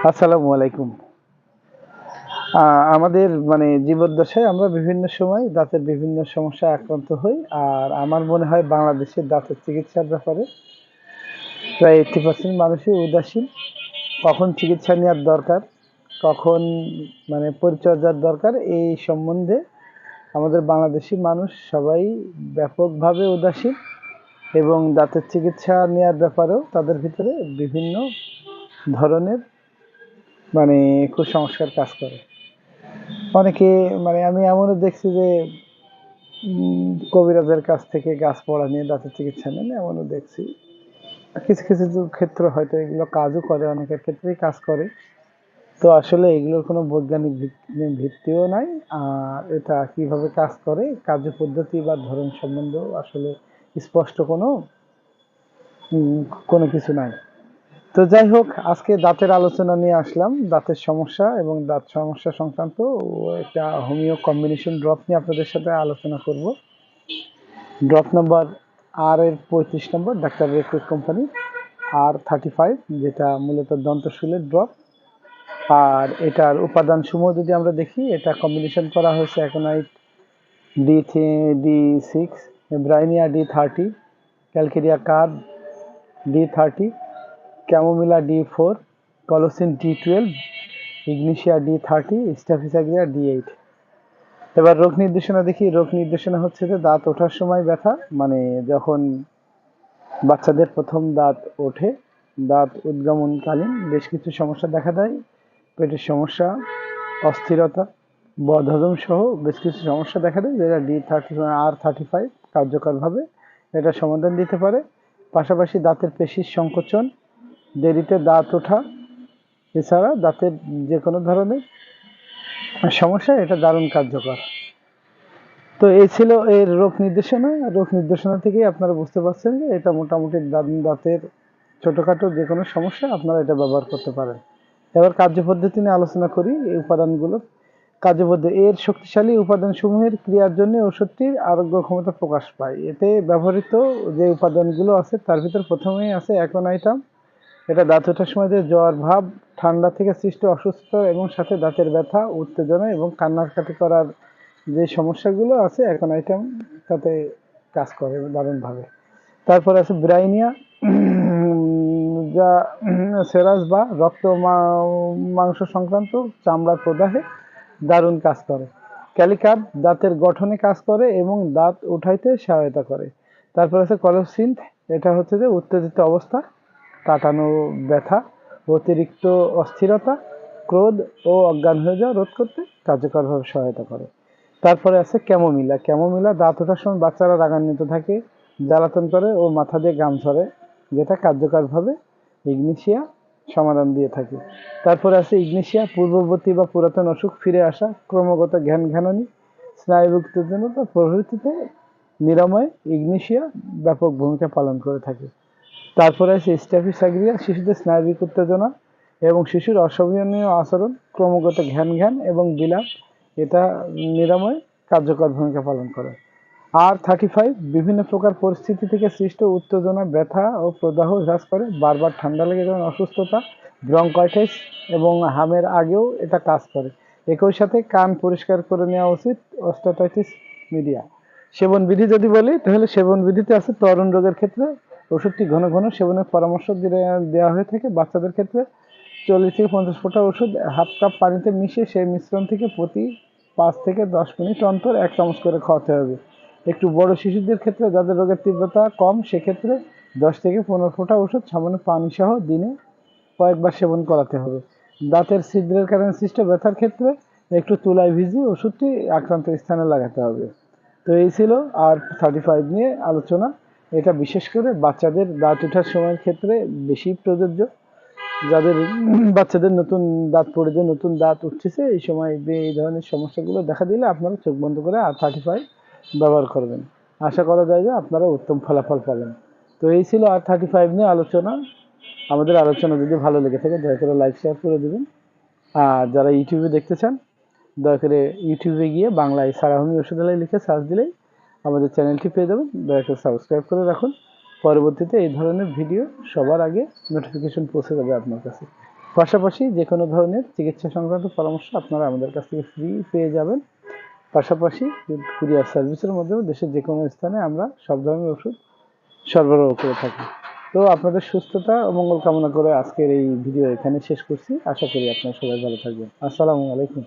আসসালামু আলাইকুম। আমাদের জীবদ্দশায় আমরা বিভিন্ন সময় দাঁতের বিভিন্ন সমস্যায় আক্রান্ত হই। আর আমার মনে হয় বাংলাদেশের দাঁতের চিকিৎসার ব্যাপারে প্রায় 80% মানুষই উদাসীন। কখন চিকিৎসা নেওয়ার দরকার, কখন পরিচর্যার দরকার, এই সম্বন্ধে আমাদের বাংলাদেশি মানুষ সবাই ব্যাপকভাবে উদাসীন এবং দাঁতের চিকিৎসা নেওয়ার ব্যাপারেও তাদের ভিতরে বিভিন্ন ধরনের কুসংস্কার কাজ করে। অনেকে আমি এমনও দেখছি যে কবিরাজের কাছ থেকে গাছ পড়া নিয়ে দাঁতের চিকিৎসা নেন, এমনও দেখছি। কিছু কিছু ক্ষেত্র হয়তো এগুলো কাজও করে, অনেকের ক্ষেত্রেই কাজ করে। তো আসলে এগুলোর কোনো বৈজ্ঞানিক ভিত্তিও নাই। আর এটা কিভাবে কাজ করে, কার্যপদ্ধতি বা ধরন সম্বন্ধেও আসলে স্পষ্ট কোনো কিছু নাই। তো যাই হোক, আজকে দাঁতের আলোচনা নিয়ে আসলাম, দাঁতের সমস্যা এবং দাঁত সমস্যা সংক্রান্ত একটা হোমিও কম্বিনেশন ড্রপ নিয়ে আপনাদের সাথে আলোচনা করব। ড্রপ নাম্বার R-35, ডাক্তার রেডফুড কোম্পানি R-35, যেটা মূলত দন্তশূলের ড্রপ। আর এটার উপাদান সমূহ যদি আমরা দেখি, এটা কম্বিনেশন করা হয়েছে aconite D6, ব্রাইনিয়া D30, calcarea card D30, chamomilla D4, কলোসিন D12, Ignatia D30, staphisagria D8। এবার রোগ নির্দেশনা দেখি। রোগ নির্দেশনা হচ্ছে যে দাঁত ওঠার সময় ব্যথা, যখন বাচ্চাদের প্রথম দাঁত ওঠে, দাঁত উদ্গমনকালীন বেশ কিছু সমস্যা দেখা দেয়। পেটের সমস্যা, অস্থিরতা, বদহজম সহ বেশ কিছু সমস্যা দেখা দেয়, যেটা R-35 কার্যকরভাবে এটা সমাধান দিতে পারে। পাশাপাশি দাঁতের পেশির সংকোচন, দেরিতে দাঁত ওঠা, এছাড়া দাঁতের যে কোনো ধরনের সমস্যা এটা দারুণ কার্যকর। তো এই ছিল এর রোগ নির্দেশনা। রোগ নির্দেশনা থেকেই আপনারা বুঝতে পারছেন যে এটা মোটামুটি দাঁতের ছোটখাটো যে কোনো সমস্যা আপনারা এটা ব্যবহার করতে পারেন। এবার কার্যপদ্ধতি নিয়ে আলোচনা করি। এই উপাদানগুলোর কার্যপদ্ধতি: এর শক্তিশালী উপাদানসমূহের ক্রিয়ার জন্য ওষুধটির আরোগ্য ক্ষমতা প্রকাশ পায়। এতে ব্যবহৃত যে উপাদানগুলো আছে তার ভিতর প্রথমেই আছে অ্যাকোনাইটাম। এটা দাঁত ওঠার সময় যে জ্বর ভাব, ঠান্ডা থেকে সৃষ্ট অসুস্থতা এবং সাথে দাঁতের ব্যথা, উত্তেজনা এবং কান্নাকাটি করার যে সমস্যাগুলো আছে, অ্যাকোনাইটাম তাতে কাজ করে দারুণভাবে। তারপর আছে ব্রাইনিয়া, যা সেরাস বা রক্ত মাংস সংক্রান্ত চামড়ার প্রদাহে দারুণ কাজ করে। ক্যালিকার্ড দাঁতের গঠনে কাজ করে এবং দাঁত উঠাইতে সহায়তা করে। তারপর আছে কলোসিন্থ, এটা হচ্ছে যে উত্তেজিত অবস্থা, কাটানো ব্যথা, অতিরিক্ত অস্থিরতা, ক্রোধ ও অজ্ঞান হয়ে যাওয়া রোধ করতে কার্যকরভাবে সহায়তা করে। তারপরে আছে ক্যামোমিলা। ক্যামোমিলা দাঁত ওঠার সময় বাচ্চারা রাগান্বিত থাকে, জ্বালাতন করে ও মাথা দিয়ে ঘাম ঝরে, যেটা কার্যকরভাবে ইগনিশিয়া সমাধান দিয়ে থাকে। তারপরে আছে ইগনিশিয়া, পূর্ববর্তী বা পুরাতন অসুখ ফিরে আসা, ক্রমাগত ঘ্যানঘ্যানানি, স্নায়ু উত্তেজনতা প্রভৃতিতে নিরাময় ইগনিশিয়া ব্যাপক ভূমিকা পালন করে থাকে। তারপরে আছে স্ট্যাফিসাগ্রিয়া, শিশুদের স্নায়বিক উত্তেজনা এবং শিশুর অসহনীয় আচরণ, ক্রমাগত ঘ্যান এবং বিলাপ, এটা নিরাময় কার্যকর ভূমিকা পালন করে। R-35 বিভিন্ন প্রকার পরিস্থিতি থেকে সৃষ্ট উত্তেজনা, ব্যথা ও প্রদাহ হ্রাস করে। বারবার ঠান্ডা লেগে যাওয়ার অসুস্থতা, ব্রঙ্কাইটিস এবং হামের আগেও এটা কাজ করে। একই সাথে কান পরিষ্কার করে নেওয়া উচিত। অস্টাটাইটিস মিডিয়া। সেবন বিধি যদি বলি, তাহলে সেবন বিধিতে আছে ত্বরণ রোগের ক্ষেত্রে ওষুধটি ঘন ঘন সেবনের পরামর্শ দেওয়া হয়ে থাকে। বাচ্চাদের ক্ষেত্রে 40 থেকে 50 ফোঁটা ওষুধ হাফ কাপ পানিতে মিশিয়ে সেই মিশ্রণ থেকে প্রতি 5 থেকে 10 মিনিট অন্তর 1 চামচ করে খাওয়াতে হবে। একটু বড় শিশুদের ক্ষেত্রে, যাদের রোগের তীব্রতা কম, সেক্ষেত্রে 10 থেকে 15 ফোঁটা ওষুধ সামান্য পানি সহ দিনে কয়েকবার সেবন করাতে হবে। দাঁতের ছিদ্রের কারণে সৃষ্ট ব্যথার ক্ষেত্রে একটু তুলায় ভিজিয়ে ওষুধটি আক্রান্ত স্থানে লাগাতে হবে। তো এই ছিল R-35 নিয়ে আলোচনা। এটা বিশেষ করে বাচ্চাদের দাঁত ওঠার সময়ের ক্ষেত্রে বেশি প্রযোজ্য। যাদের বাচ্চাদের নতুন দাঁত পড়েছে, নতুন দাঁত উঠতেছে, এই সময় এই ধরনের সমস্যাগুলো দেখা দিলে আপনারা চোখ বন্ধ করে R-35 ব্যবহার করবেন। আশা করা যায় যে আপনারা উত্তম ফলাফল পাবেন। তো এই ছিল R-35 নিয়ে আলোচনা। আমাদের আলোচনা যদি ভালো লেগে থাকে, দয়া করে লাইক শেয়ার করে দেবেন। আর যারা ইউটিউবে দেখতে চান, দয়া করে ইউটিউবে গিয়ে বাংলায় সারা হোমিও ওষুধালয় লিখে সার্চ দিলেই আমাদের চ্যানেলটি পেয়ে যাবেন। দয়া করে সাবস্ক্রাইব করে রাখুন। পরবর্তীতে এই ধরনের ভিডিও সবার আগে নোটিফিকেশন পৌঁছে যাবে আপনার কাছে। পাশাপাশি যে কোনো ধরনের চিকিৎসা সংক্রান্ত পরামর্শ আপনারা আমাদের কাছ থেকে ফ্রি পেয়ে যাবেন। পাশাপাশি কুরিয়ার সার্ভিসের মধ্যেও দেশের যে কোনো স্থানে আমরা সব ধরনের ওষুধ সরবরাহ করে থাকি। তো আপনাদের সুস্থতা ও মঙ্গল কামনা করে আজকের এই ভিডিও এখানে শেষ করছি। আশা করি আপনারা সবাই ভালো থাকবেন। আসসালামু আলাইকুম।